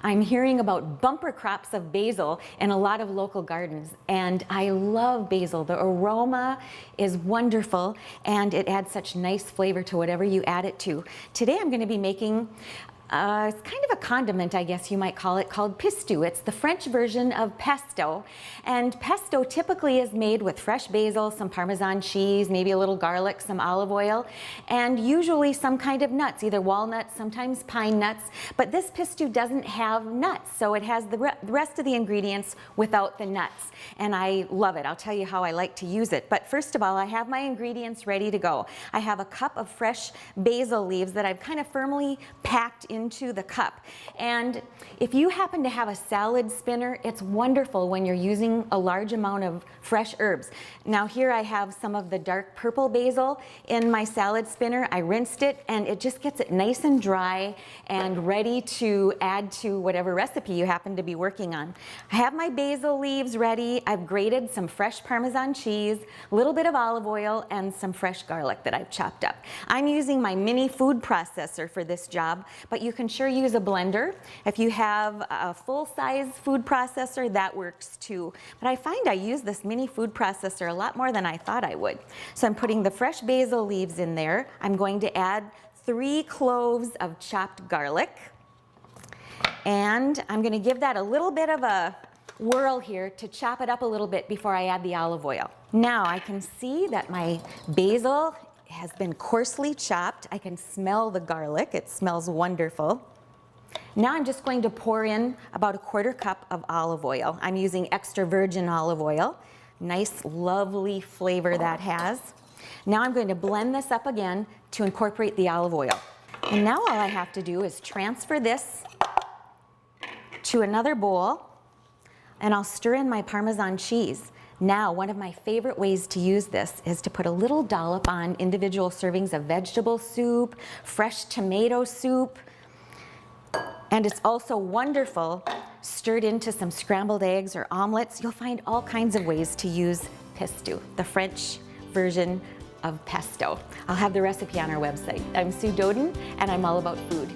I'm hearing about bumper crops of basil in a lot of local gardens, and I love basil. The aroma is wonderful and it adds such nice flavor to whatever you add it to. Today I'm going to be making it's kind of a condiment, I guess you might call it, called Pistou. It's the French version of pesto. And pesto typically is made with fresh basil, some Parmesan cheese, maybe a little garlic, some olive oil, and usually some kind of nuts, either walnuts, sometimes pine nuts. But this Pistou doesn't have nuts, so it has the rest of the ingredients without the nuts. And I love it. I'll tell you how I like to use it. But first of all, I have my ingredients ready to go. I have a cup of fresh basil leaves that I've kind of firmly packed into the cup. And if you happen to have a salad spinner, it's wonderful when you're using a large amount of fresh herbs. Now here I have some of the dark purple basil in my salad spinner. I rinsed it and it just gets it nice and dry and ready to add to whatever recipe you happen to be working on. I have my basil leaves ready. I've grated some fresh Parmesan cheese, a little bit of olive oil, and some fresh garlic that I've chopped up. I'm using my mini food processor for this job, but you can sure use a blender. If you have a full-size food processor, that works too. But I find I use this mini food processor a lot more than I thought I would. So I'm putting the fresh basil leaves in there. I'm going to add 3 cloves of chopped garlic. And I'm going to give that a little bit of a whirl here to chop it up a little bit before I add the olive oil. Now I can see that my basil has been coarsely chopped. I can smell the garlic. It smells wonderful. Now I'm just going to pour in about a 1/4 cup of olive oil. I'm using extra virgin olive oil. Nice, lovely flavor that has. Now I'm going to blend this up again to incorporate the olive oil. And now all I have to do is transfer this to another bowl, and I'll stir in my Parmesan cheese. Now, one of my favorite ways to use this is to put a little dollop on individual servings of vegetable soup, fresh tomato soup, and it's also wonderful stirred into some scrambled eggs or omelets. You'll find all kinds of ways to use Pistou, the French version of pesto. I'll have the recipe on our website. I'm Sue Doden, and I'm all about food.